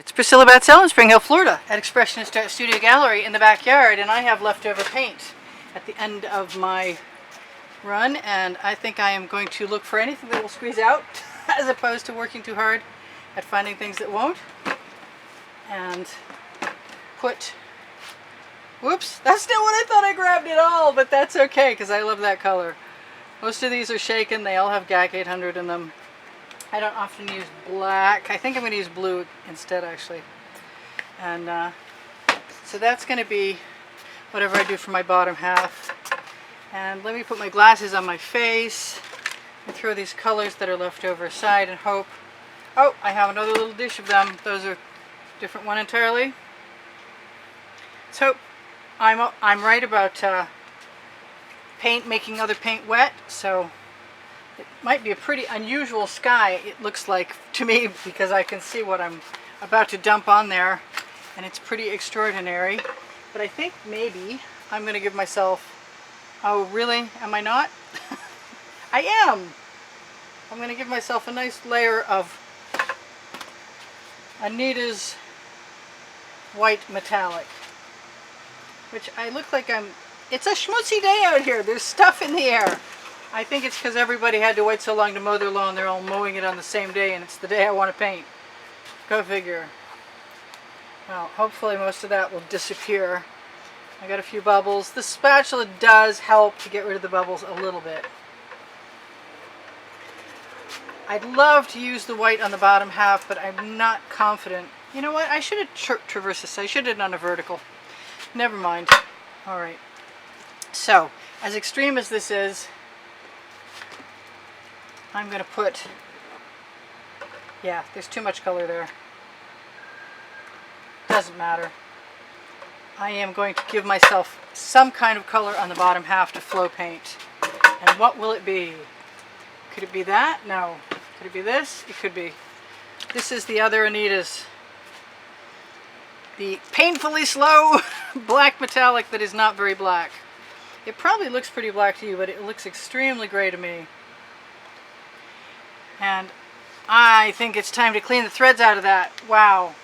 It's Priscilla Batzell in Spring Hill, Florida at Expressionist Art Studio Gallery in the backyard, and I have leftover paint at the end of my run, and I think I am going to look for anything that will squeeze out as opposed to working too hard at finding things that won't, and put, whoops, that's not what I thought I grabbed at all, but that's okay because I love that color. Most of these are shaken, they all have GAC 800 in them. I don't often use black. I think I'm going to use blue instead, actually. And so that's going to be whatever I do for my bottom half. And let me put my glasses on my face and throw these colors that are left over aside and hope. Oh, I have another little dish of them. Those are a different one entirely. Let's hope I'm right about paint making other paint wet. So it might be a pretty unusual sky, it looks like to me, because I can see what I'm about to dump on there, and it's pretty extraordinary. But I think maybe I'm going to give myself, oh really, am I not? I am! I'm going to give myself a nice layer of Anita's white metallic, which I look like it's a schmutzy day out here, there's stuff in the air. I think it's because everybody had to wait so long to mow their lawn. They're all mowing it on the same day, and it's the day I want to paint. Go figure. Well, hopefully most of that will disappear. I got a few bubbles. The spatula does help to get rid of the bubbles a little bit. I'd love to use the white on the bottom half, but I'm not confident. You know what? I should have traversed this. I should have done a vertical. Never mind. Alright. So, as extreme as this is, I'm going to put, yeah, there's too much color there. Doesn't matter. I am going to give myself some kind of color on the bottom half to flow paint. And what will it be? Could it be that? No. Could it be this? It could be. This is the other Anita's. The painfully slow black metallic that is not very black. It probably looks pretty black to you, but it looks extremely gray to me. And I think it's time to clean the threads out of that. Wow.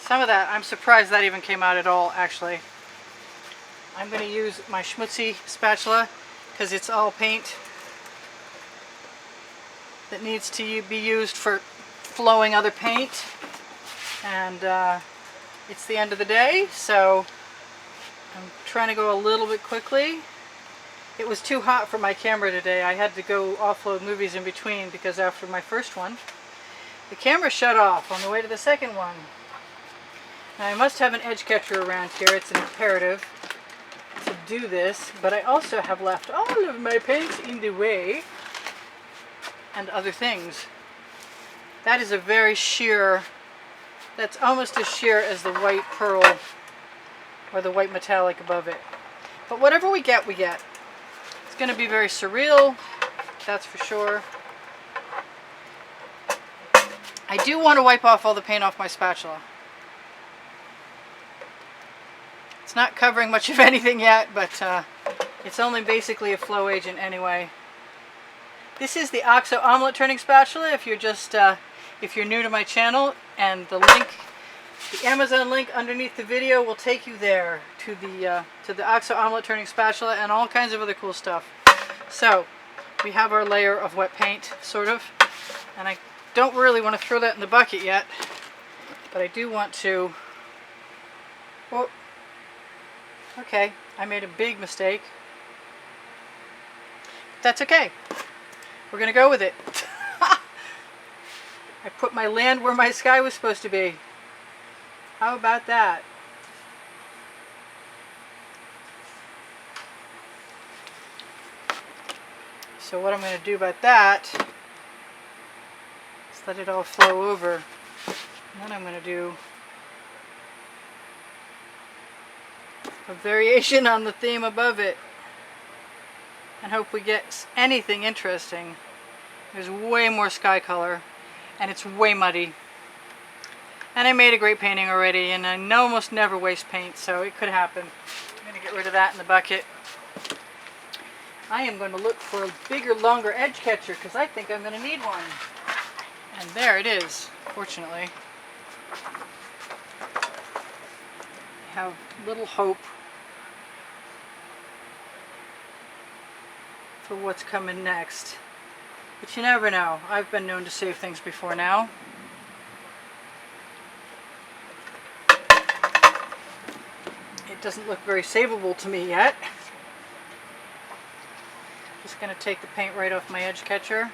Some of that, I'm surprised that even came out at all, actually. I'm going to use my schmutzy spatula because it's all paint that needs to be used for flowing other paint. And it's the end of the day, so I'm trying to go a little bit quickly. It was too hot for my camera today. I had to go offload movies in between because after my first one, the camera shut off on the way to the second one. Now I must have an edge catcher around here. It's an imperative to do this, but I also have left all of my paints in the way and other things. That is a very sheer, that's almost as sheer as the white pearl or the white metallic above it. But whatever we get, we get. It's going to be very surreal, that's for sure. I do want to wipe off all the paint off my spatula. It's not covering much of anything yet, but it's only basically a flow agent anyway. This is the OXO omelet turning spatula. If you're just if you're new to my channel, and the link, the Amazon link underneath the video will take you there to the OXO omelet turning spatula and all kinds of other cool stuff. So we have our layer of wet paint, sort of, and I don't really want to throw that in the bucket yet, but I do want to. Oh, okay, I made a big mistake. That's okay. We're gonna go with it. I put my land where my sky was supposed to be. How about that? So what I'm going to do about that is let it all flow over. And then I'm going to do a variation on the theme above it and hope we get anything interesting. There's way more sky color and it's way muddy. And I made a great painting already, and I almost never waste paint, so it could happen. I'm going to get rid of that in the bucket. I am going to look for a bigger, longer edge catcher because I think I'm going to need one. And there it is, fortunately. have little hope for what's coming next. But you never know. I've been known to save things before now. It doesn't look very savable to me yet. Just going to take the paint right off my edge catcher.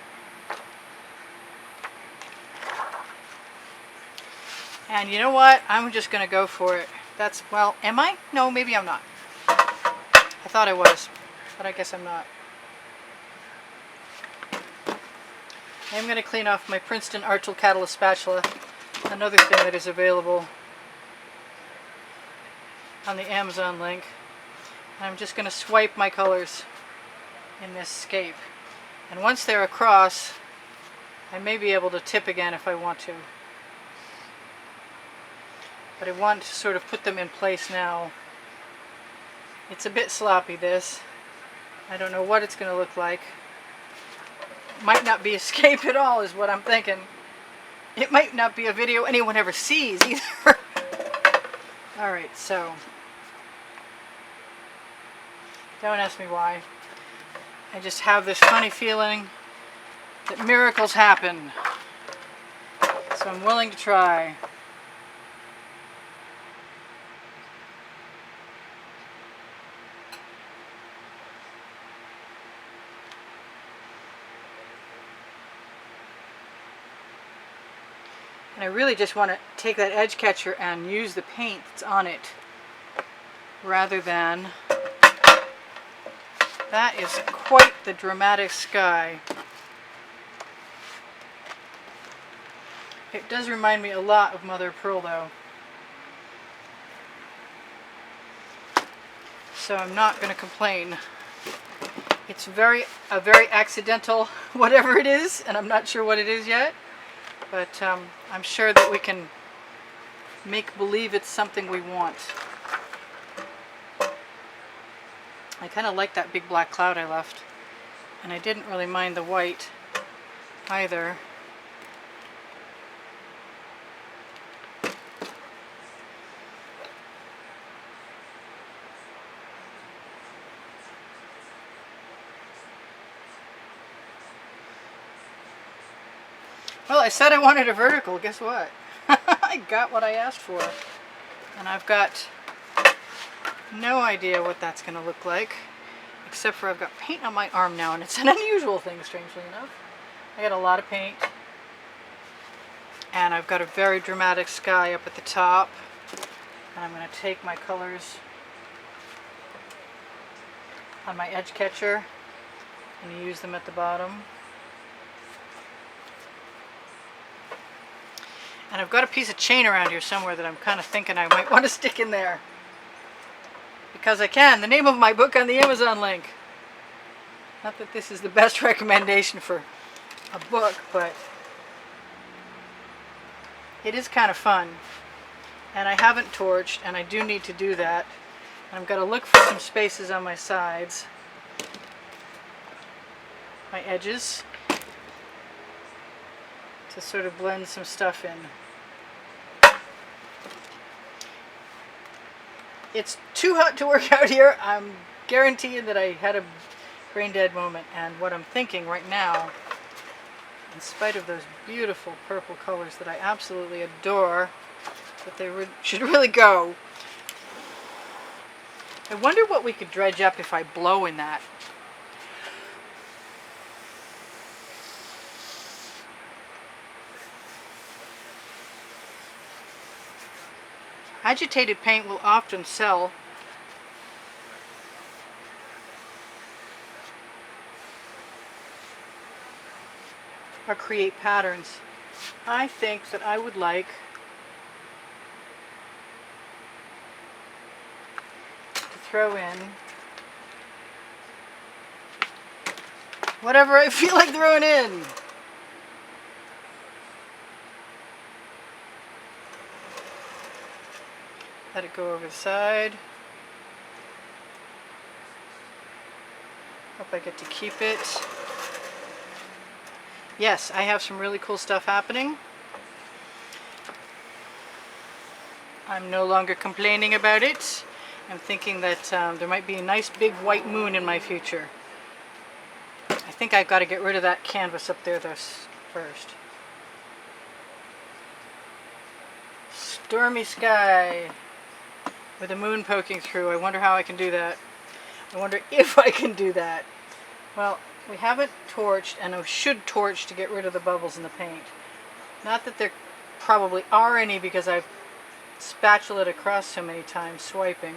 And you know what? I'm just going to go for it. That's, well, am I? No, maybe I'm not. I thought I was, but I guess I'm not. I'm going to clean off my Princeton Art Tool Catalyst spatula, another thing that is available on the Amazon link. And I'm just going to swipe my colors in this scape. And once they're across, I may be able to tip again if I want to. But I want to sort of put them in place now. It's a bit sloppy, this. I don't know what it's going to look like. Might not be a scape at all is what I'm thinking. It might not be a video anyone ever sees either. Alright, so don't ask me why. I just have this funny feeling that miracles happen. So I'm willing to try. And I really just want to take that edge catcher and use the paint that's on it rather than... That is quite the dramatic sky. It does remind me a lot of Mother of Pearl though. So I'm not going to complain. It's a very accidental whatever it is, and I'm not sure what it is yet. But I'm sure that we can make believe it's something we want. I kind of like that big black cloud I left. And I didn't really mind the white either. Well, I said I wanted a vertical. Guess what? I got what I asked for. And I've got no idea what that's going to look like. Except for I've got paint on my arm now. And it's an unusual thing, strangely enough. I got a lot of paint. And I've got a very dramatic sky up at the top. And I'm going to take my colors on my edge catcher and use them at the bottom. And I've got a piece of chain around here somewhere that I'm kind of thinking I might want to stick in there. Because I can. The name of my book on the Amazon link. Not that this is the best recommendation for a book, but it is kind of fun. And I haven't torched, and I do need to do that. And I'm going to look for some spaces on my sides. My edges. To sort of blend some stuff in. It's too hot to work out here. I'm guaranteeing that I had a brain dead moment, and what I'm thinking right now, in spite of those beautiful purple colors that I absolutely adore, that they should really go. I wonder what we could dredge up if I blow in that. Agitated paint will often sell or create patterns. I think that I would like to throw in whatever I feel like throwing in. Let it go over the side. Hope I get to keep it. Yes, I have some really cool stuff happening. I'm no longer complaining about it. I'm thinking that there might be a nice big white moon in my future. I think I've got to get rid of that canvas up there first. Stormy sky with the moon poking through. I wonder how I can do that. I wonder if I can do that. Well, we haven't torched, and I should torch to get rid of the bubbles in the paint. Not that there probably are any because I've spatulaed across so many times swiping.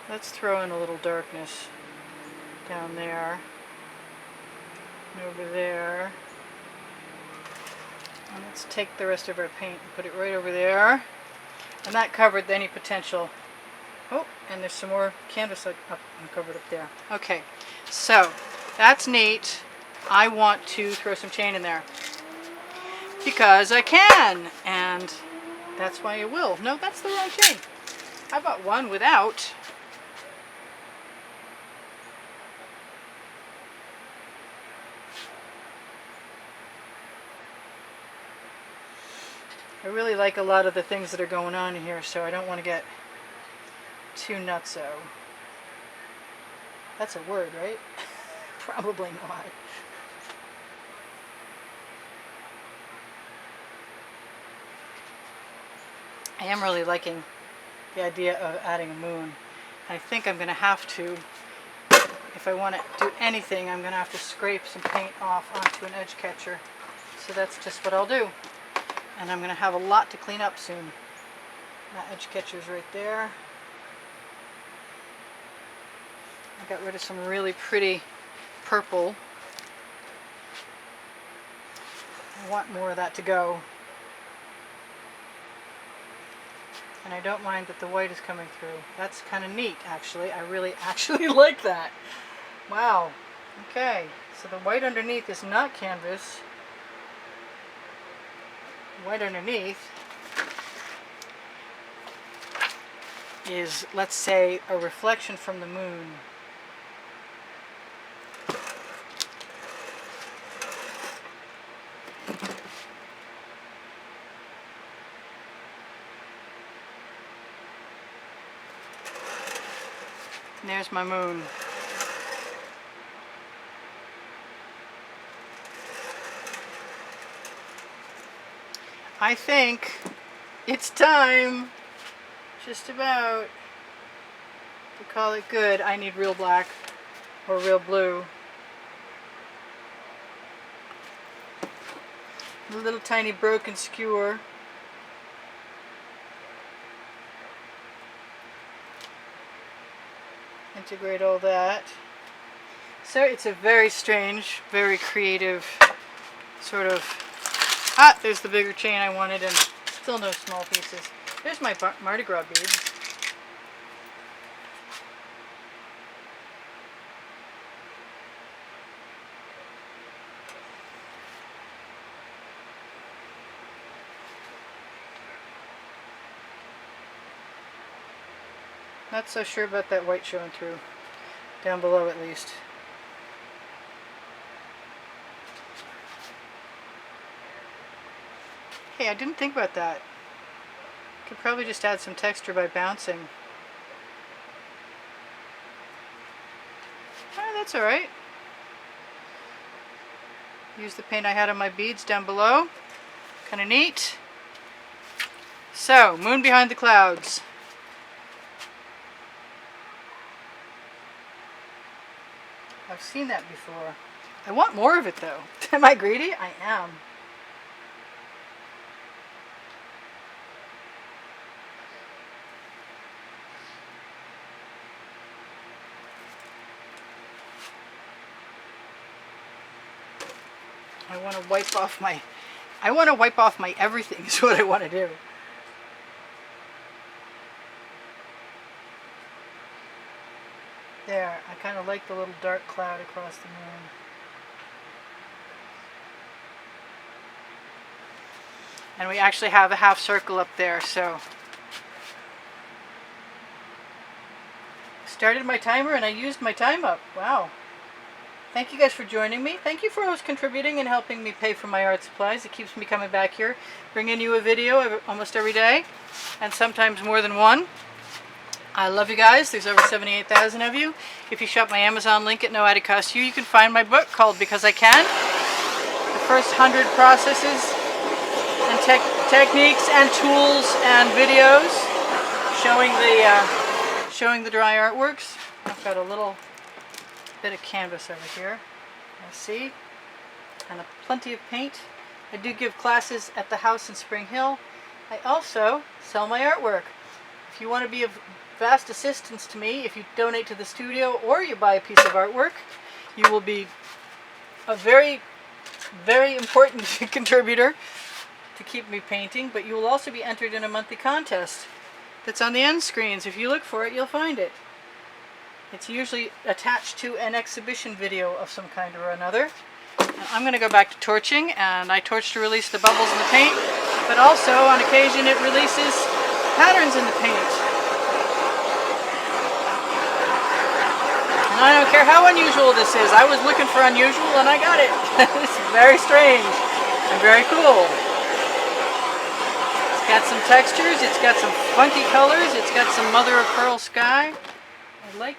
Let's throw in a little darkness down there and over there. And let's take the rest of our paint and put it right over there. And that covered any potential. Oh, and there's some more canvas up and covered up there. Okay, so that's neat. I want to throw some chain in there because I can, and that's why I will. No, that's the wrong chain. How about one without? I really like a lot of the things that are going on here, so I don't want to get too nutso. That's a word, right? Probably not. I am really liking the idea of adding a moon. I think I'm going to have to, if I want to do anything, I'm going to have to scrape some paint off onto an edge catcher. So that's just what I'll do. And I'm going to have a lot to clean up soon. That edge catcher's right there. I got rid of some really pretty purple. I want more of that to go. And I don't mind that the white is coming through. That's kind of neat, actually. I really actually like that. Wow. Okay, so the white underneath is not canvas. White underneath is, let's say, a reflection from the moon. And there's my moon. I think it's time, just about, to call it good. I need real black or real blue. A little tiny broken skewer. Integrate all that. So it's a very strange, very creative sort of... Ah, there's the bigger chain I wanted, and still no small pieces. There's my Mardi Gras beads. Not so sure about that white showing through. Down below, at least. Hey, I didn't think about that. Could probably just add some texture by bouncing. Oh, that's alright. Use the paint I had on my beads down below. Kind of neat. So, moon behind the clouds. I've seen that before. I want more of it though. Am I greedy? I am. I want to wipe off my everything is what I want to do. There, I kind of like the little dark cloud across the moon. And we actually have a half circle up there, so. Started my timer and I used my time up. Wow. Thank you guys for joining me. Thank you for always contributing and helping me pay for my art supplies. It keeps me coming back here, bringing you a video almost every day, and sometimes more than one. I love you guys. There's over 78,000 of you. If you shop my Amazon link at no added cost to you, you can find my book called Because I Can. The first 100 processes and techniques and tools and videos showing the dry artworks. I've got a little bit of canvas over here, I see, and plenty of paint. I do give classes at the house in Spring Hill. I also sell my artwork. If you want to be of vast assistance to me, if you donate to the studio or you buy a piece of artwork, you will be a very, very important contributor to keep me painting, but you will also be entered in a monthly contest that's on the end screens. If you look for it, you'll find it. It's usually attached to an exhibition video of some kind or another. And I'm going to go back to torching, and I torch to release the bubbles in the paint, but also on occasion it releases patterns in the paint. And I don't care how unusual this is. I was looking for unusual and I got it. It's very strange and very cool. It's got some textures, it's got some funky colors, it's got some mother of pearl sky. I like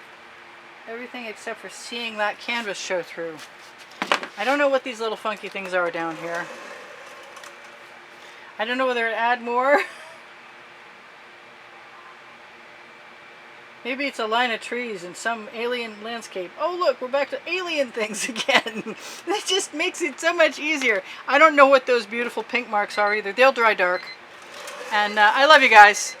everything except for seeing that canvas show through. I don't know what these little funky things are down here. I don't know whether to add more. Maybe it's a line of trees in some alien landscape. Oh look, we're back to alien things again. That just makes it so much easier. I don't know what those beautiful pink marks are either. They'll dry dark. And I love you guys.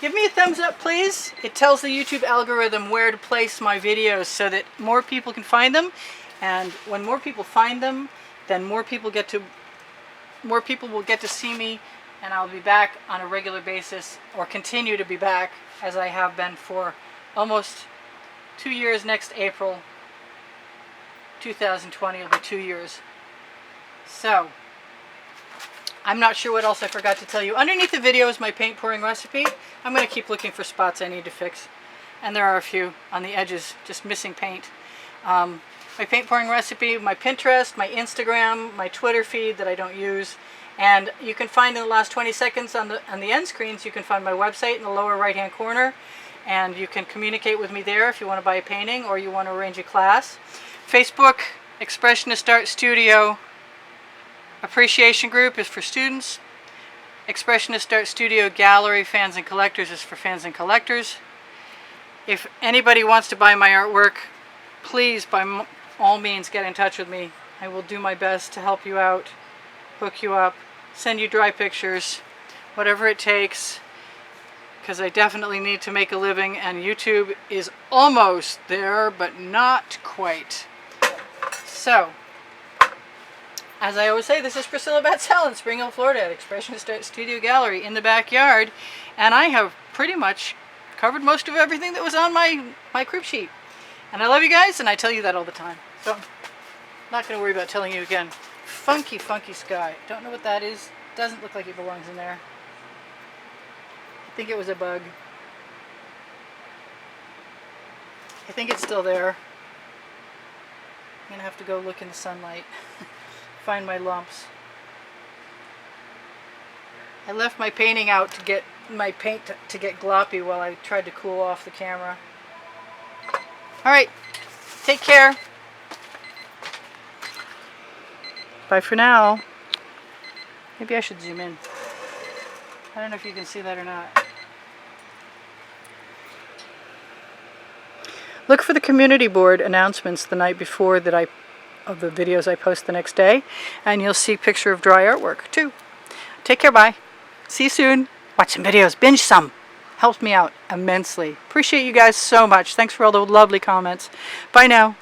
Give me a thumbs up, please. It tells the YouTube algorithm where to place my videos so that more people can find them. And when more people find them, then more people will get to see me, and I'll be back on a regular basis, or continue to be back as I have been for almost 2 years. Next April 2020 will be 2 years. So I'm not sure what else I forgot to tell you. Underneath the video is my paint pouring recipe. I'm going to keep looking for spots I need to fix. And there are a few on the edges, just missing paint. My paint pouring recipe, my Pinterest, my Instagram, my Twitter feed that I don't use. And you can find in the last 20 seconds on the end screens, you can find my website in the lower right hand corner. And you can communicate with me there if you want to buy a painting or you want to arrange a class. Facebook, Expressionist Art Studio. Appreciation Group is for students. Expressionist Art Studio Gallery Fans and Collectors is for fans and collectors. If anybody wants to buy my artwork, please by all means get in touch with me. I will do my best to help you out, hook you up, send you dry pictures, whatever it takes, because I definitely need to make a living, and YouTube is almost there but not quite. So as I always say, this is Priscilla Batzell in Spring Hill, Florida at Expressionist Art Studio Gallery in the backyard. And I have pretty much covered most of everything that was on my crib sheet. And I love you guys, and I tell you that all the time. So I'm not going to worry about telling you again. Funky, funky sky. Don't know what that is. Doesn't look like it belongs in there. I think it was a bug. I think it's still there. I'm going to have to go look in the sunlight. Find my lumps. I left my painting out to get my paint to get gloppy while I tried to cool off the camera. Alright, take care. Bye for now. Maybe I should zoom in. I don't know if you can see that or not. Look for the community board announcements the night before of the videos I post the next day, and you'll see a picture of dry artwork too. Take care, bye. See you soon. Watch some videos, binge some. Helps me out immensely. Appreciate you guys so much. Thanks for all the lovely comments. Bye now.